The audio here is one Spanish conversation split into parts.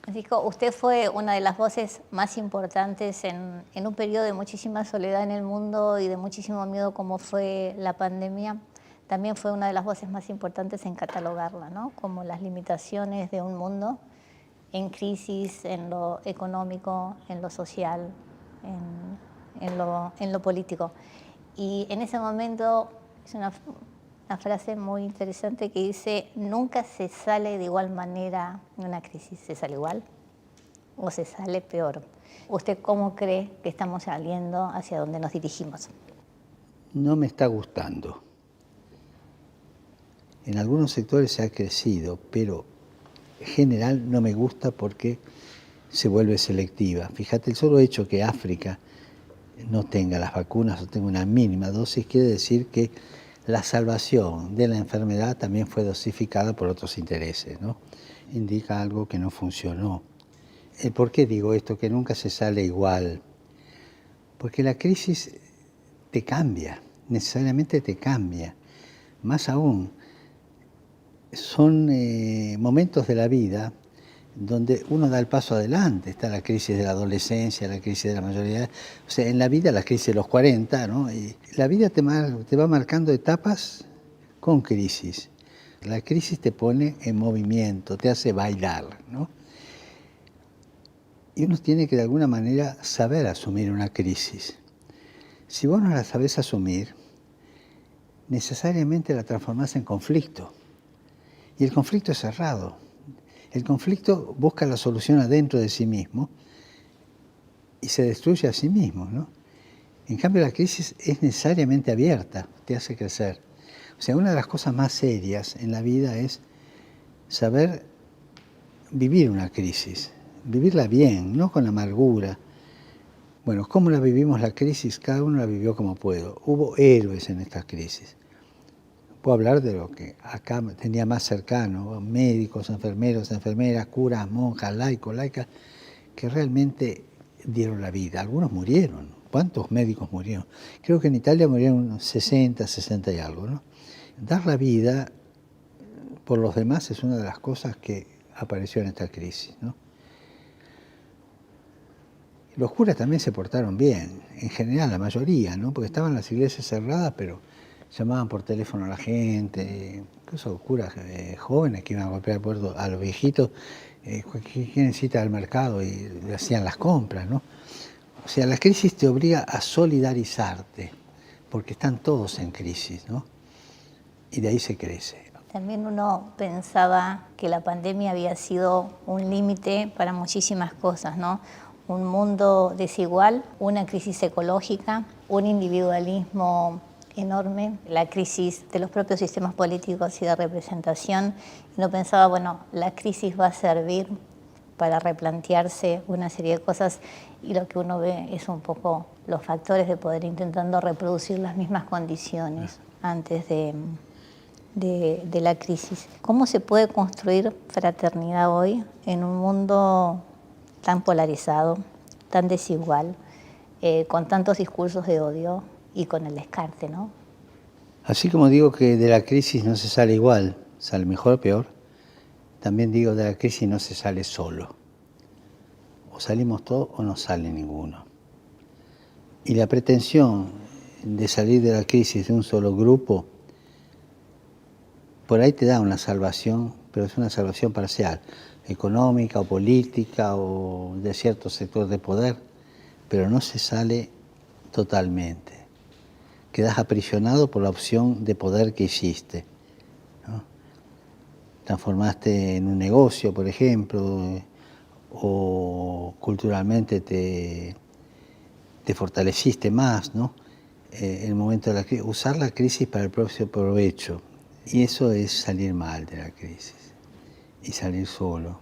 Francisco, usted fue una de las voces más importantes en un periodo de muchísima soledad en el mundo y de muchísimo miedo como fue la pandemia. También fue una de las voces más importantes en catalogarla, ¿no? Como las limitaciones de un mundo en crisis, en lo económico, en lo social, en lo político. Y en ese momento es una frase muy interesante que dice: nunca se sale de igual manera de una crisis. ¿Se sale igual o se sale peor? ¿Usted cómo cree que estamos saliendo, hacia dónde nos dirigimos? No me está gustando. En algunos sectores se ha crecido, pero en general no me gusta porque se vuelve selectiva. Fíjate, el solo hecho que África no tenga las vacunas o tenga una mínima dosis quiere decir que la salvación de la enfermedad también fue dosificada por otros intereses, ¿no? Indica algo que no funcionó. ¿Por qué digo esto? Que nunca se sale igual. Porque la crisis te cambia, necesariamente te cambia. Más aún, son momentos de la vida donde uno da el paso adelante. Está la crisis de la adolescencia, la crisis de la mayoría. O sea, en la vida la crisis de los 40, ¿no? Y la vida te va marcando etapas con crisis. La crisis te pone en movimiento, te hace bailar, ¿no? Y uno tiene que de alguna manera saber asumir una crisis. Si vos no la sabés asumir, necesariamente la transformás en conflicto. Y el conflicto es cerrado. El conflicto busca la solución adentro de sí mismo y se destruye a sí mismo, ¿no? En cambio, la crisis es necesariamente abierta, te hace crecer. O sea, una de las cosas más serias en la vida es saber vivir una crisis, vivirla bien, no con amargura. Bueno, ¿cómo la vivimos la crisis? Cada uno la vivió como pudo. Hubo héroes en esta crisis. Puedo hablar de lo que acá tenía más cercano, médicos, enfermeros, enfermeras, curas, monjas, laicos, laicas, que realmente dieron la vida. Algunos murieron. ¿Cuántos médicos murieron? Creo que en Italia murieron unos 60, 60 y algo, ¿no? Dar la vida por los demás es una de las cosas que apareció en esta crisis, ¿no? Los curas también se portaron bien, en general, la mayoría, ¿no? Porque estaban las iglesias cerradas, pero llamaban por teléfono a la gente, incluso curas jóvenes que iban a golpear puerto a los viejitos, ¿quién necesita al mercado? Y le hacían las compras, ¿no? O sea, la crisis te obliga a solidarizarte, porque están todos en crisis, ¿no? Y de ahí se crece. También uno pensaba que la pandemia había sido un límite para muchísimas cosas, ¿no? Un mundo desigual, una crisis ecológica, un individualismo enorme, la crisis de los propios sistemas políticos y de representación. Y uno pensaba, bueno, la crisis va a servir para replantearse una serie de cosas, y lo que uno ve es un poco los factores de poder intentando reproducir las mismas condiciones antes de la crisis. ¿Cómo se puede construir fraternidad hoy en un mundo tan polarizado, tan desigual, con tantos discursos de odio y con el descarte, ¿no? Así como digo que de la crisis no se sale igual, sale mejor o peor, también digo de la crisis no se sale solo. O salimos todos o no sale ninguno. Y la pretensión de salir de la crisis de un solo grupo, por ahí te da una salvación, pero es una salvación parcial, económica o política o de cierto sector de poder, pero no se sale totalmente. Quedas aprisionado por la opción de poder que hiciste, ¿no? Transformaste en un negocio, por ejemplo, o culturalmente te fortaleciste más, ¿no? En el momento de la crisis, usar la crisis para el propio provecho. Y eso es salir mal de la crisis y salir solo.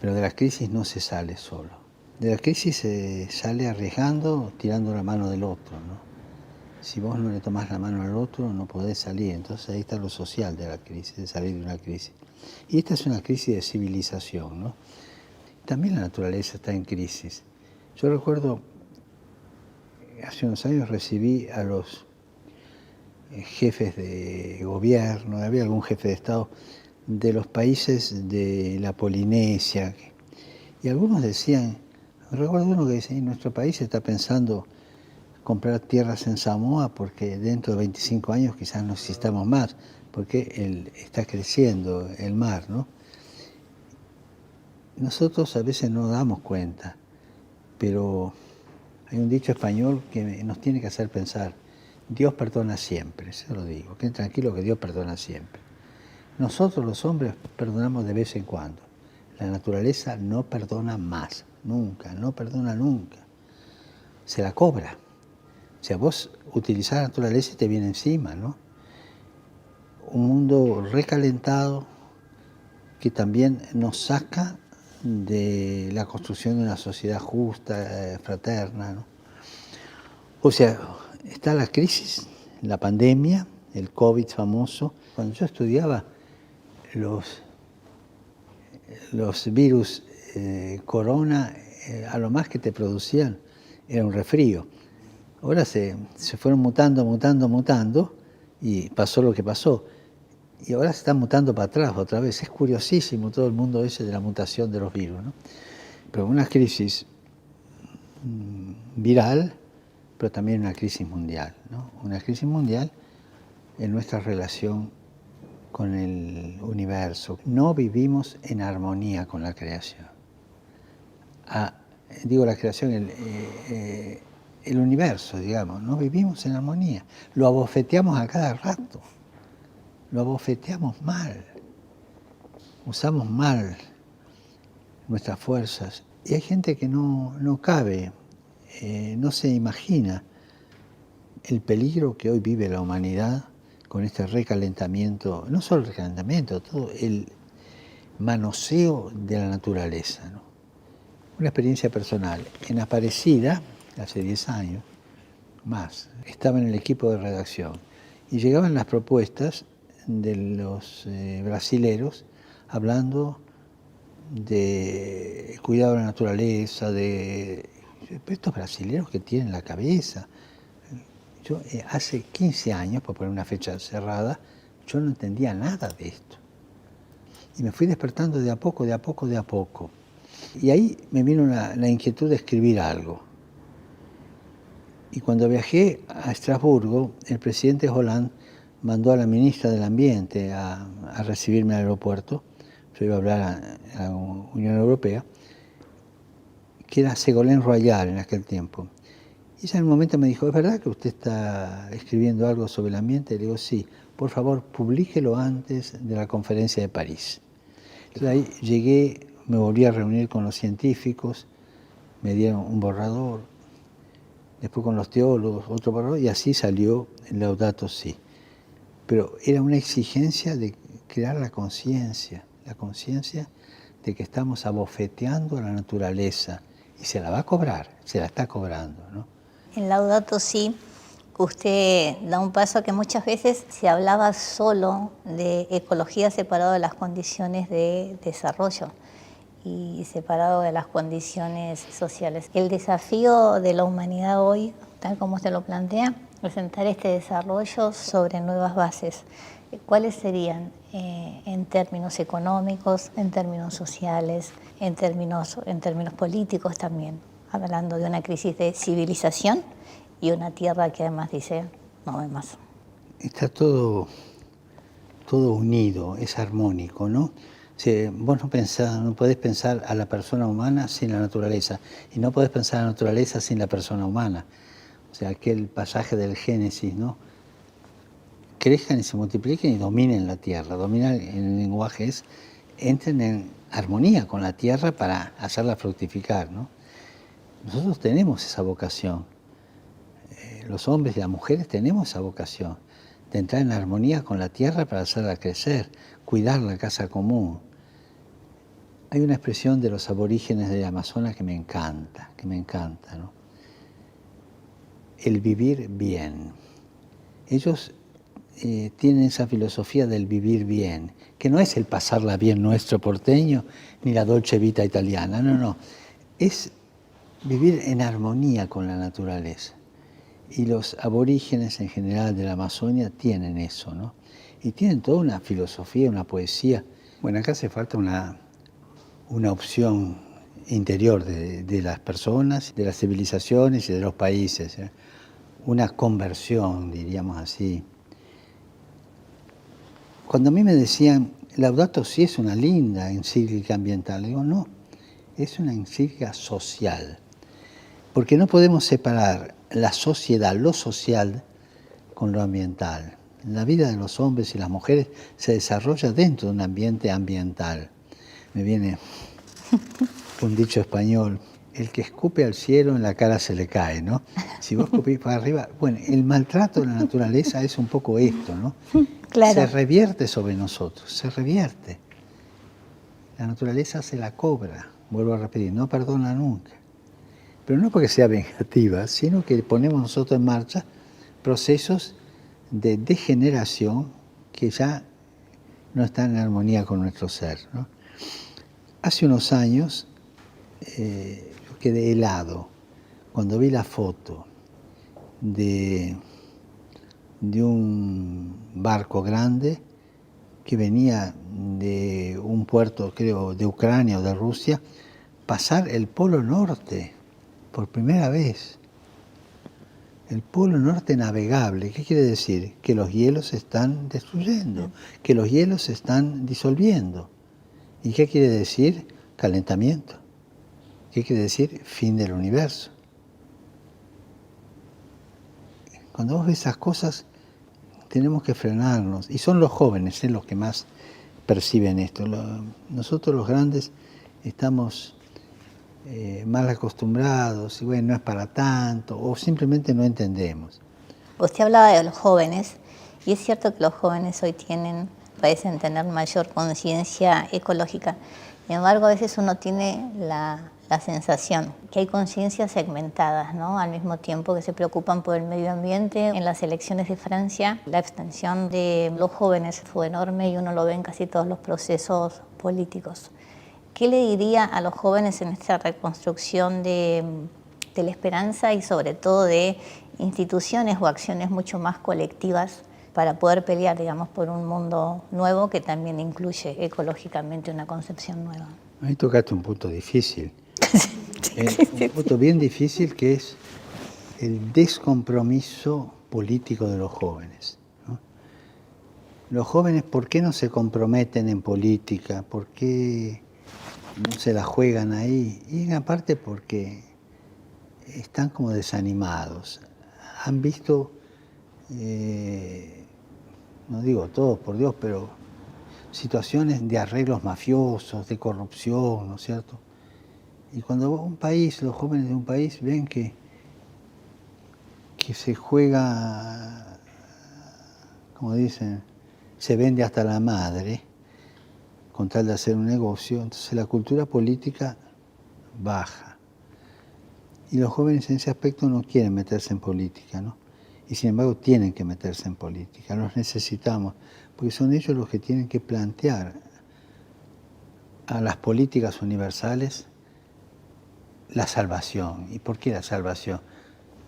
Pero de la crisis no se sale solo. De la crisis se sale arriesgando, tirando la mano del otro, ¿no? Si vos no le tomás la mano al otro, no podés salir. Entonces ahí está lo social de la crisis, de salir de una crisis. Y esta es una crisis de civilización, ¿no? También la naturaleza está en crisis. Yo recuerdo, hace unos años recibí a los jefes de gobierno, había algún jefe de Estado de los países de la Polinesia. Y algunos decían, recuerdo uno que decía, nuestro país está pensando comprar tierras en Samoa porque dentro de 25 años quizás no existamos más, porque está creciendo el mar, ¿no? Nosotros a veces no damos cuenta, pero hay un dicho español que nos tiene que hacer pensar, Dios perdona siempre, se lo digo, queden tranquilos que Dios perdona siempre. Nosotros los hombres perdonamos de vez en cuando, la naturaleza no perdona más, nunca, no perdona nunca, se la cobra. O sea, vos utilizás la naturaleza y te viene encima, ¿no? Un mundo recalentado que también nos saca de la construcción de una sociedad justa, fraterna, ¿no? O sea, está la crisis, la pandemia, el COVID famoso. Cuando yo estudiaba, los virus corona, a lo más que te producían era un resfrío. Ahora se fueron mutando y pasó lo que pasó. Y ahora se están mutando para atrás otra vez. Es curiosísimo todo el mundo ese de la mutación de los virus, ¿no? Pero una crisis viral, pero también una crisis mundial, ¿no? Una crisis mundial en nuestra relación con el universo. No vivimos en armonía con la creación. Digo la creación, el universo, digamos, no vivimos en armonía. Lo abofeteamos a cada rato. Lo abofeteamos mal, usamos mal nuestras fuerzas. Y hay gente que no cabe, no se imagina el peligro que hoy vive la humanidad con este recalentamiento, no solo el recalentamiento, todo el manoseo de la naturaleza, ¿no? Una experiencia personal. En Aparecida, hace 10 años, más, estaba en el equipo de redacción y llegaban las propuestas de los brasileros hablando de cuidado de la naturaleza, de estos brasileros que tienen la cabeza. Yo hace 15 años, por poner una fecha cerrada, yo no entendía nada de esto. Y me fui despertando de a poco, de a poco, de a poco. Y ahí me vino la inquietud de escribir algo. Y cuando viajé a Estrasburgo, el presidente Hollande mandó a la ministra del Ambiente a recibirme al aeropuerto. Yo iba a hablar a la Unión Europea, que era Ségolène Royal en aquel tiempo. Y ella en un momento me dijo, ¿es verdad que usted está escribiendo algo sobre el ambiente? Y le digo, sí, por favor, publíquelo antes de la conferencia de París. Entonces ahí llegué, me volví a reunir con los científicos, me dieron un borrador, después con los teólogos, otro borrador, y así salió el Laudato Si. Pero era una exigencia de crear la conciencia de que estamos abofeteando a la naturaleza, y se la va a cobrar, se la está cobrando, ¿no? En Laudato Si, usted da un paso que muchas veces se hablaba solo de ecología separado de las condiciones de desarrollo y separado de las condiciones sociales. El desafío de la humanidad hoy, tal como se lo plantea, es sentar este desarrollo sobre nuevas bases. ¿Cuáles serían en términos económicos, en términos sociales, en términos políticos también? Hablando de una crisis de civilización y una tierra que además dice, no hay más. Está todo unido, es armónico, ¿no? Si vos no podés pensar a la persona humana sin la naturaleza, y no podés pensar a la naturaleza sin la persona humana. O sea, aquel pasaje del Génesis, ¿no? Crezcan y se multipliquen y dominen la tierra. Dominar en el lenguaje es, entren en armonía con la tierra para hacerla fructificar, ¿no? Nosotros tenemos esa vocación. Los hombres y las mujeres tenemos esa vocación de entrar en armonía con la tierra para hacerla crecer, cuidar la casa común. Hay una expresión de los aborígenes del Amazonas que me encanta, ¿no? El vivir bien. Ellos tienen esa filosofía del vivir bien, que no es el pasarla bien nuestro porteño, ni la dolce vita italiana, no. Es vivir en armonía con la naturaleza. Y los aborígenes en general de la Amazonia tienen eso, ¿no? Y tienen toda una filosofía, una poesía Bueno, acá hace falta una opción interior de las personas, de las civilizaciones y de los países, ¿eh? Una conversión, diríamos así. Cuando a mí me decían, Laudato Si es una linda encíclica ambiental, digo, no, es una encíclica social, porque no podemos separar la sociedad, lo social, con lo ambiental. La vida de los hombres y las mujeres se desarrolla dentro de un ambiente ambiental. Me viene un dicho español, el que escupe al cielo en la cara se le cae, ¿no? Si vos escupís para arriba, bueno, el maltrato de la naturaleza es un poco esto, ¿no? Claro. Se revierte sobre nosotros, se revierte. La naturaleza se la cobra, vuelvo a repetir, no perdona nunca. Pero no porque sea vengativa, sino que ponemos nosotros en marcha procesos de degeneración que ya no están en armonía con nuestro ser, ¿no? Hace unos años yo quedé helado cuando vi la foto de un barco grande que venía de un puerto, creo, de Ucrania o de Rusia, pasar el Polo Norte por primera vez. El Polo Norte navegable, ¿qué quiere decir? Que los hielos se están destruyendo, que los hielos se están disolviendo. ¿Y qué quiere decir? Calentamiento. ¿Qué quiere decir? Fin del universo. Cuando vos ves esas cosas, tenemos que frenarnos. Y son los jóvenes los que más perciben esto. Nosotros los grandes estamos mal acostumbrados, y bueno, no es para tanto, o simplemente no entendemos. Usted hablaba de los jóvenes, y es cierto que los jóvenes hoy parecen tener mayor conciencia ecológica. Sin embargo, a veces uno tiene la sensación que hay conciencias segmentadas, ¿no? Al mismo tiempo que se preocupan por el medio ambiente. En las elecciones de Francia, la abstención de los jóvenes fue enorme y uno lo ve en casi todos los procesos políticos. ¿Qué le diría a los jóvenes en esta reconstrucción de la esperanza y sobre todo de instituciones o acciones mucho más colectivas para poder pelear, digamos, por un mundo nuevo que también incluye ecológicamente una concepción nueva? Ahí tocaste un punto difícil. Un punto bien difícil, que es el descompromiso político de los jóvenes, ¿no? Los jóvenes, ¿por qué no se comprometen en política? ¿Por qué no se la juegan ahí? Y en parte porque están como desanimados. Han visto, no digo todos, por Dios, pero situaciones de arreglos mafiosos, de corrupción, ¿no es cierto? Y cuando un país, los jóvenes de un país ven que se juega, como dicen, se vende hasta la madre, con tal de hacer un negocio, entonces la cultura política baja. Y los jóvenes en ese aspecto no quieren meterse en política, ¿no? Y sin embargo tienen que meterse en política, los necesitamos, porque son ellos los que tienen que plantear a las políticas universales la salvación. ¿Y por qué la salvación?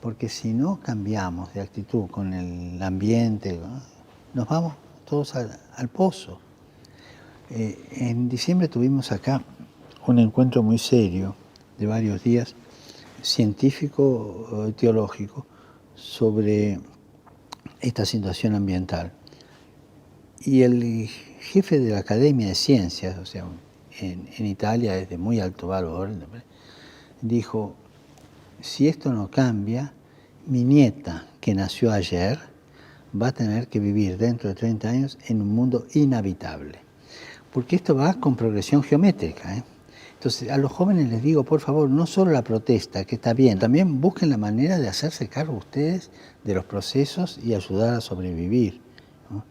Porque si no cambiamos de actitud con el ambiente, ¿no?, nos vamos todos al pozo. En diciembre tuvimos acá un encuentro muy serio de varios días, científico, teológico, sobre esta situación ambiental. Y el jefe de la Academia de Ciencias, o sea, en Italia es de muy alto valor, dijo, si esto no cambia, mi nieta, que nació ayer, va a tener que vivir dentro de 30 años en un mundo inhabitable. Porque esto va con progresión geométrica, ¿eh? Entonces, a los jóvenes les digo, por favor, no solo la protesta, que está bien, también busquen la manera de hacerse cargo ustedes de los procesos y ayudar a sobrevivir, ¿no?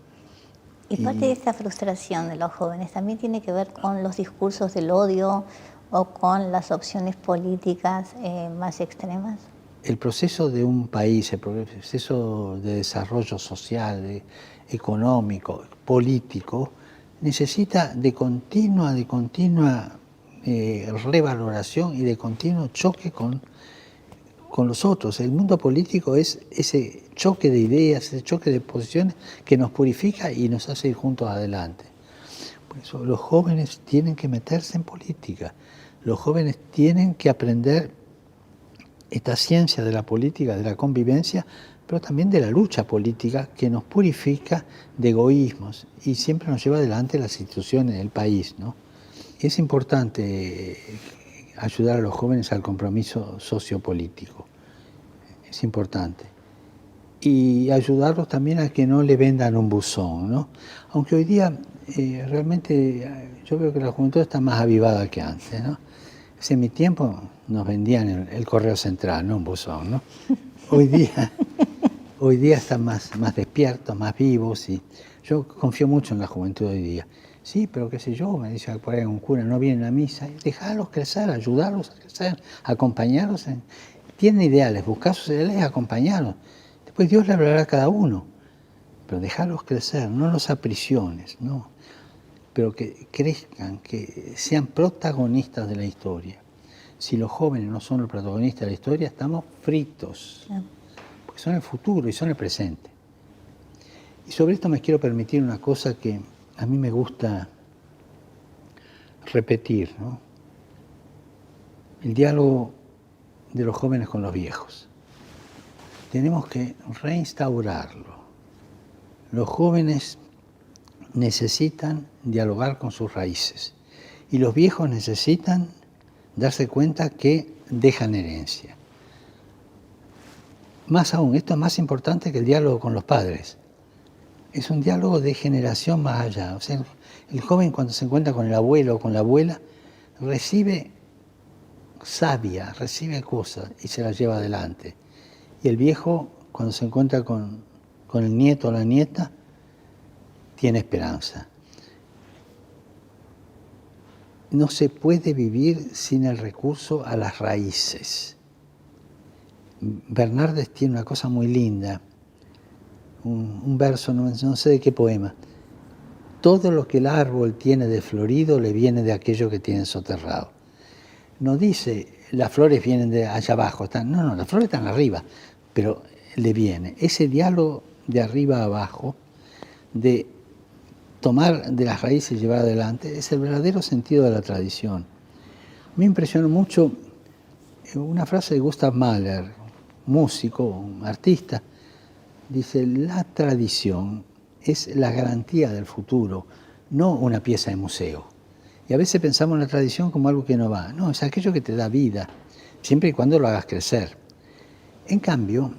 Y parte de esta frustración de los jóvenes también tiene que ver con los discursos del odio o con las opciones políticas más extremas. El proceso de un país, el proceso de desarrollo social, económico, político, necesita de continua revaloración y de continuo choque con los otros. El mundo político es ese choque de ideas, ese choque de posiciones que nos purifica y nos hace ir juntos adelante. Por eso los jóvenes tienen que meterse en política. Los jóvenes tienen que aprender esta ciencia de la política, de la convivencia, pero también de la lucha política que nos purifica de egoísmos y siempre nos lleva adelante las instituciones del país, ¿no? Es importante ayudar a los jóvenes al compromiso sociopolítico, es importante. Y ayudarlos también a que no le vendan un buzón, ¿no? Aunque hoy día realmente yo veo que la juventud está más avivada que antes, ¿no? En mi tiempo nos vendían el correo central, no un buzón, ¿no? Hoy día están más despiertos, más vivos, y yo confío mucho en la juventud hoy día. Sí, pero qué sé yo, me dice por ahí un cura, no vienen a misa, dejarlos crecer, ayudarlos a crecer, acompañarlos. Tienen ideales, buscar sus ideales, acompañarlos. Después Dios le hablará a cada uno, pero dejarlos crecer, no los aprisiones, no, pero que crezcan, que sean protagonistas de la historia. Si los jóvenes no son los protagonistas de la historia, estamos fritos, porque son el futuro y son el presente. Y sobre esto me quiero permitir una cosa que a mí me gusta repetir, ¿no? El diálogo de los jóvenes con los viejos. Tenemos que reinstaurarlo. Los jóvenes necesitan dialogar con sus raíces y los viejos necesitan darse cuenta que dejan herencia. Más aún, esto es más importante que el diálogo con los padres. Es un diálogo de generación más allá. O sea, el joven cuando se encuentra con el abuelo o con la abuela recibe savia, recibe cosas y se las lleva adelante. Y el viejo cuando se encuentra con el nieto o la nieta tiene esperanza. No se puede vivir sin el recurso a las raíces. Bernardes tiene una cosa muy linda, un verso, no sé de qué poema. Todo lo que el árbol tiene de florido le viene de aquello que tiene soterrado. No dice, las flores vienen de allá abajo, no, las flores están arriba, pero le viene. Ese diálogo de arriba a abajo, de tomar de las raíces y llevar adelante, es el verdadero sentido de la tradición. Me impresionó mucho una frase de Gustav Mahler, músico, artista, dice, la tradición es la garantía del futuro, no una pieza de museo. Y a veces pensamos en la tradición como algo que no va. No, es aquello que te da vida, siempre y cuando lo hagas crecer. En cambio,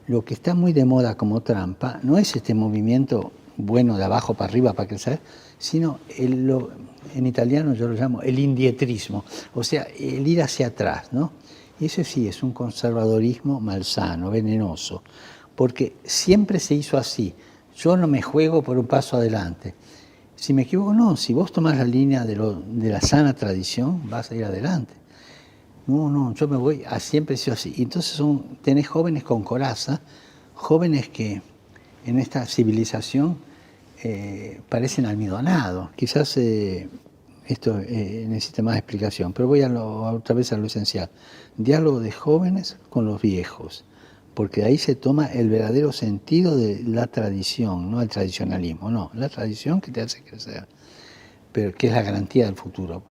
lo que está muy de moda como trampa no es este movimiento bueno de abajo para arriba para crecer, sino en italiano yo lo llamo el indietrismo, o sea, el ir hacia atrás, ¿no? Y eso sí es un conservadorismo malsano, venenoso, porque siempre se hizo así. Yo no me juego por un paso adelante. Si me equivoco, no. Si vos tomás la línea de la sana tradición, vas a ir adelante. No, yo me voy, siempre he sido así. Y entonces tenés jóvenes con coraza, jóvenes que en esta civilización parecen almidonados. Quizás esto necesita más explicación, pero voy otra vez a lo esencial. Diálogo de jóvenes con los viejos, porque de ahí se toma el verdadero sentido de la tradición, no el tradicionalismo, no, la tradición que te hace crecer, pero que es la garantía del futuro.